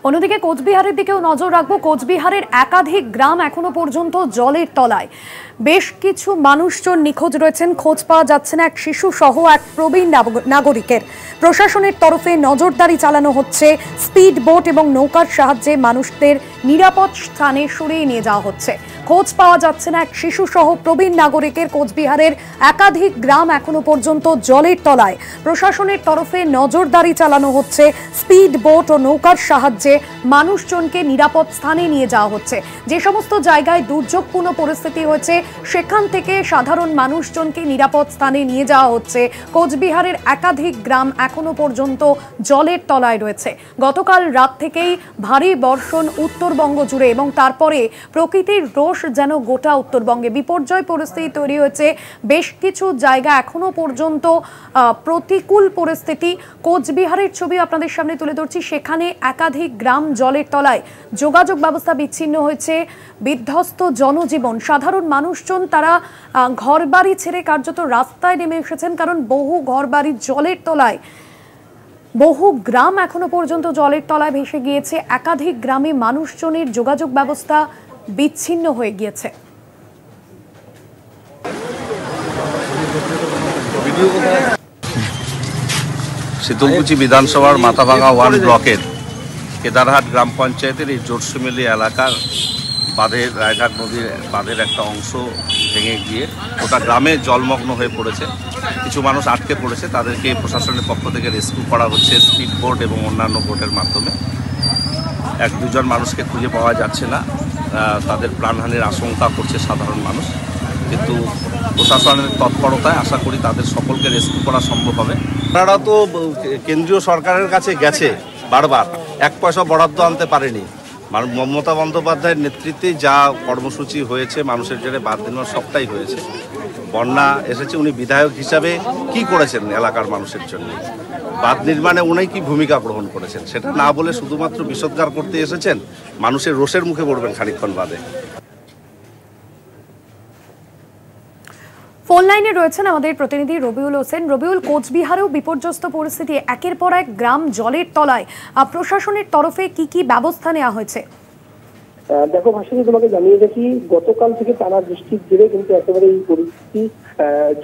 অন্যদিকে কোচবিহারের দিকেও নজর রাখবো। কোচবিহারের একাধিক গ্রাম এখনো পর্যন্ত জলের তলায়। বেশ কিছু মানুষজন নিখোঁজ রয়েছেন, খোঁজ পাওয়া যাচ্ছে না এক শিশু সহ এক প্রবীণ নাগরিকের। প্রশাসনের তরফে নজরদারি চালানো হচ্ছে, স্পিড বোট এবং নৌকার সাহায্যে মানুষদের নিরাপদ স্থানে সরিয়ে নিয়ে যাওয়া হচ্ছে। খোঁজ পাওয়া যাচ্ছে না এক শিশু সহ প্রবীণ নাগরিকের। কোচবিহারের একাধিক গ্রাম এখনো পর্যন্ত জলের তলায়। প্রশাসনের তরফে নজরদারি চালানো হচ্ছে, স্পিড বোট ও নৌকার সাহায্যে মানুষজনকে নিরাপদ স্থানে নিয়ে যাওয়া হচ্ছে। যে সমস্ত জায়গায় দুর্যোগপূর্ণ পরিস্থিতি হয়েছে সেখান থেকে সাধারণ মানুষজনকে নিরাপদ স্থানে নিয়ে যাওয়া হচ্ছে। কোচবিহারের একাধিক গ্রাম এখনো পর্যন্ত জলের তলায় রয়েছে। গতকাল রাত থেকেই ভারী বর্ষণ উত্তরবঙ্গ জুড়ে এবং তারপরে প্রকৃতির রোষ যেন গোটা উত্তরবঙ্গে। বিপর্যয় পরিস্থিতি তৈরি হয়েছে, বেশ কিছু জায়গা এখনো পর্যন্ত প্রতিকূল পরিস্থিতি। কোচবিহারের ছবি আপনাদের সামনে তুলে ধরছি। সেখানে একাধিক গ্রাম জলের তলায়, যোগাযোগ ব্যবস্থা বিচ্ছিন্ন হয়েছে, বিধ্বস্ত জনজীবন। সাধারণ মানুষজন তারা ঘরবাড়ি ছেড়ে কার্যত রাস্তায় নেমে এসেছেন, কারণ বহু ঘরবাড়ি জলের তলায়। বহু গ্রাম এখনো পর্যন্ত জলের তলায় ভেসে গিয়েছে। একাধিক গ্রামে মানুষজনের যোগাযোগ ব্যবস্থা বিচ্ছিন্ন হয়ে গিয়েছে। শীতলকুচি বিধানসভার মাথাভাঙা 1 ব্লকের কেদারহাট গ্রাম পঞ্চায়েতের এই জোরসুমেলি এলাকার বাঁধের, রায়ঘাট নদীর বাঁধের একটা অংশ ভেঙে গিয়ে গোটা গ্রামে জলমগ্ন হয়ে পড়েছে। কিছু মানুষ আটকে পড়েছে, তাদেরকে প্রশাসনের পক্ষ থেকে রেস্কিউ করা হচ্ছে স্পিড বোট এবং অন্যান্য বোটের মাধ্যমে। 1-2 মানুষকে খুঁজে পাওয়া যাচ্ছে না, তাদের প্রাণহানির আশঙ্কা করছে সাধারণ মানুষ। কিন্তু প্রশাসনের তৎপরতায় আশা করি তাদের সকলকে রেস্কিউ করা সম্ভব হবে। আপনারা তো কেন্দ্রীয় সরকারের কাছে গেছে বারবার, 1 পয়সা বরাদ্দ আনতে পারেনি। মমতা বন্দ্যোপাধ্যায়ের নেতৃত্বে যা কর্মসূচি হয়েছে, মানুষের জন্য বাদ দিনের সবটাই হয়েছে। বন্যা এসেছে, উনি বিধায়ক হিসাবে কি করেছেন এলাকার মানুষের জন্য, বাঁধ নির্মাণে উনি কি ভূমিকা গ্রহণ করেছেন, সেটা না বলে শুধুমাত্র বিষোদ্গার করতে এসেছেন। মানুষের রোষের মুখে পড়বেন খানিকক্ষণ বাদে। ফোন লাইনে রয়েছেন আমাদের প্রতিনিধি রবিউল হোসেন। রবিউল, কোচবিহারেও বিপর্যস্ত পরিস্থিতি, একের পর এক গ্রাম জলের তলায়। প্রশাসনের তরফে কি কি ব্যবস্থা নেওয়া হয়েছে? দেখো ভাষাকে তোমাকে জানিয়ে রাখি, গতকাল থেকে টানা বৃষ্টির জেরে কিন্তু একেবারে এই পরিস্থিতি।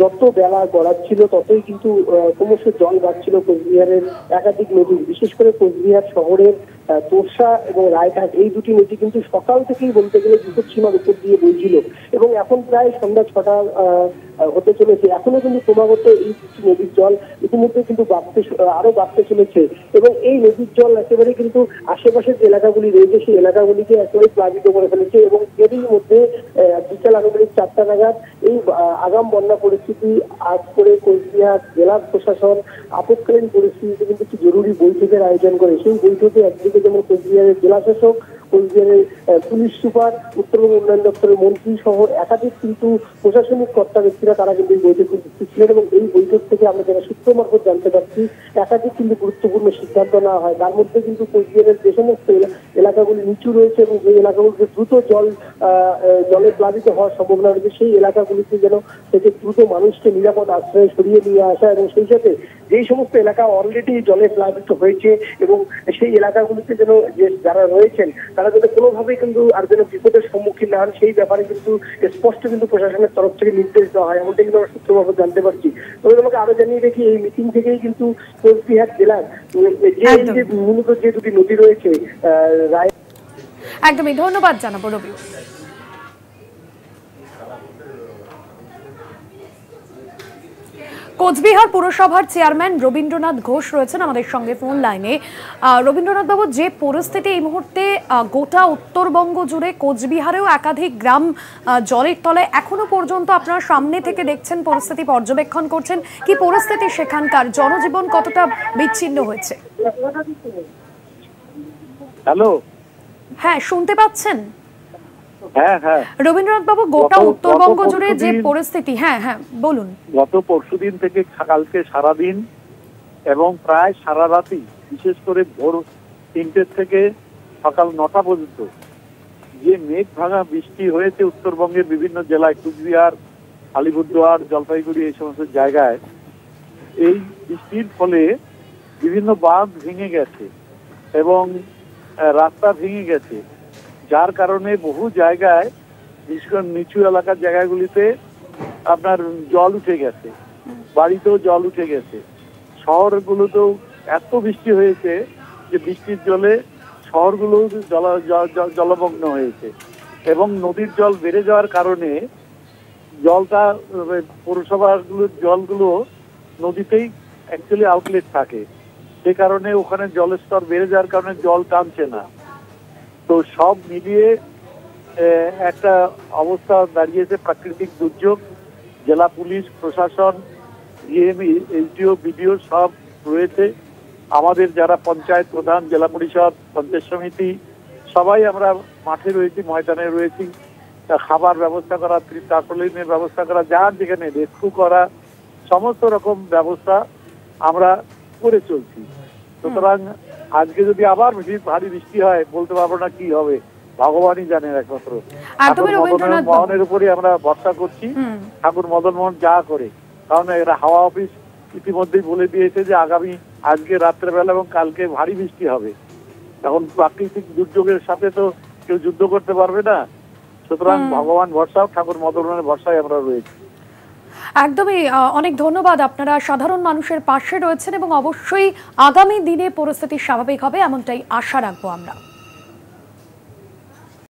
যত বেলা গড়াচ্ছিল ততই কিন্তু ক্রমশ জল বাড়ছিল কোচবিহারের একাধিক নদী, বিশেষ করে কোচবিহার শহরের তোরসা এবং রায়ঘাট, এই দুটি নদী কিন্তু সকাল থেকেই বলতে গেলে বিপদসীমার উপর দিয়ে বইছিল এবং এখন প্রায় সন্ধ্যা 6টা হতে চলেছে। এখনো কিন্তু ক্রমাগত এই নদীর জল ইতিমধ্যে কিন্তু আরো বাড়তে চলেছে এবং এই নদীর জল একেবারে কিন্তু আশেপাশের যে এলাকাগুলি রয়েছে সেই এলাকাগুলিকে একেবারে প্লাবিত করে ফেলেছে এবং এরই মধ্যে বিকেল আনুমানিক 4টা নাগাদ এই আগাম বন্যা পরিস্থিতি আজ করে কোচবিহার জেলা প্রশাসন আপৎকালীন পরিস্থিতিতে কিন্তু একটি জরুরি বৈঠকের আয়োজন করে। সেই বৈঠকে একদিকে যেমন কোচবিহারের জেলা শাসক, কোচবিহারের পুলিশ সুপার, উত্তরবঙ্গ উন্নয়ন দপ্তরের মন্ত্রী সহ একাধিক কিন্তু প্রশাসনিক কর্তা ব্যক্তিরা তারা কিন্তু এই বৈঠকে উপস্থিত ছিলেন এবং এই বৈঠক থেকে আমরা যারা সূত্র মারফত জানতে পারছি একাধিক কিন্তু গুরুত্বপূর্ণ সিদ্ধান্ত নেওয়া হয়। তার মধ্যে কিন্তু কোচবিহারের যে সমস্ত এলাকাগুলি নিচু রয়েছে এবং যে এলাকাগুলিতে দ্রুত জলে প্লাবিত হওয়ার সম্ভাবনা রয়েছে সেই এলাকাগুলিতে যেন থেকে দ্রুত মানুষকে নিরাপদ আশ্রয়ে সরিয়ে নিয়ে আসা এবং সেই সাথে যেই সমস্ত এলাকা অলরেডি জলে প্লাবিত হয়েছে এবং সেই এলাকাগুলিতে যেন যারা রয়েছেন তারা যেন কোনোভাবেই কিন্তু আর যেন বিপদের সম্মুখীন না হন সেই ব্যাপারে কিন্তু স্পষ্ট কিন্তু প্রশাসনের তরফ থেকে নির্দেশ দেওয়া হয়, এমনটা কিন্তু আমরা সূত্রভাবে জানতে পারছি। তবে তোমাকে আরো জানিয়ে দেখি, এই মিটিং থেকেই কিন্তু কোচবিহার জেলার যে মূলত যে দুটি নদী রয়েছে একদমই ধন্যবাদ জানাবো রবি। কোচবিহার পুরসভার চেয়ারম্যান রবীন্দ্রনাথ ঘোষ রয়েছেন আমাদের সঙ্গে ফোন লাইনে। রবীন্দ্রনাথ বাবু, যে পরিস্থিতি এই মুহূর্তে গোটা উত্তরবঙ্গ জুড়ে, কোচবিহারেও একাধিক গ্রাম জলের তলায়, এখনো পর্যন্ত আপনারা সামনে থেকে দেখছেন, পরিস্থিতি পর্যবেক্ষণ করছেন, কি পরিস্থিতি সেখানকার, জনজীবন কতটা বিচ্ছিন্ন হয়েছে? হ্যালো, হ্যাঁ শুনতে পাচ্ছেন? হ্যাঁ হ্যাঁ রবীন্দ্রনাথ বাবু, গোটা উত্তরবঙ্গ জুড়ে যে পরিস্থিতি, হ্যাঁ হ্যাঁ বলুন। গত পরশুদিন থেকে কালকে সারাদিন এবং প্রায় সারা রাতি, বিশেষ করে ভোর 3টে থেকে সকাল 9টা পর্যন্ত যে মেঘ ভাঙা বৃষ্টি হয়েছে উত্তরবঙ্গের বিভিন্ন জেলায়, কুচবিহার, আলিপুরদুয়ার, জলপাইগুড়ি, এই সমস্ত জায়গায়, এই বৃষ্টির ফলে বিভিন্ন বাঁধ ভেঙে গেছে এবং রাস্তা ভেঙে গেছে, যার কারণে বহু জায়গায় বিশেষ করে নিচু এলাকার জায়গাগুলিতে আপনার জল উঠে গেছে, বাড়িতেও জল উঠে গেছে। শহরগুলোতেও এত বৃষ্টি হয়েছে যে বৃষ্টির জলে শহরগুলো জলমগ্ন হয়েছে এবং নদীর জল বেড়ে যাওয়ার কারণে জলটা পৌরসভাগুলোর জলগুলো নদীতেই অ্যাকচুয়ালি আউটলেট থাকে, সে কারণে ওখানে জলের স্তর বেড়ে যাওয়ার কারণে জল টানছে না। তো সব মিলিয়ে একটা অবস্থা দাঁড়িয়েছে, প্রাকৃতিক দুর্যোগ। জেলা পুলিশ প্রশাসন, ডিএমই, এসডিও, বিডিও সব রয়েছে। আমাদের যারা পঞ্চায়েত প্রধান, জেলা পরিষদ, পঞ্চায়েত সমিতি সবাই আমরা মাঠে রয়েছি, ময়দানে রয়েছি। খাবার ব্যবস্থা করা, তারপলিনের ব্যবস্থা করা, যার যেখানে রেস্কিউ করা, সমস্ত রকম ব্যবস্থা আমরা করে চলছি। সুতরাং আজকে যদি আবার ভারী বৃষ্টি হয় বলতে পারবো না কি হবে, ভগবানই জানেন একমাত্র। মোহনের উপরে আমরা ভরসা করছি, ঠাকুর মদন মোহন যা করে, কারণ এরা হাওয়া অফিস ইতিমধ্যেই বলে দিয়েছে যে আগামী আজকে রাত্রেবেলা এবং কালকে ভারী বৃষ্টি হবে। এখন প্রাকৃতিক দুর্যোগের সাথে তো কেউ যুদ্ধ করতে পারবে না, সুতরাং ভগবান ভরসা, ঠাকুর মদন মোহনের ভরসায় আমরা রয়েছি। একদমই, অনেক ধন্যবাদ। আপনারা সাধারণ মানুষের পাশে রয়েছেন এবং অবশ্যই আগামী দিনে পরিস্থিতি স্বাভাবিক হবে এমনটাই আশা রাখবো আমরা।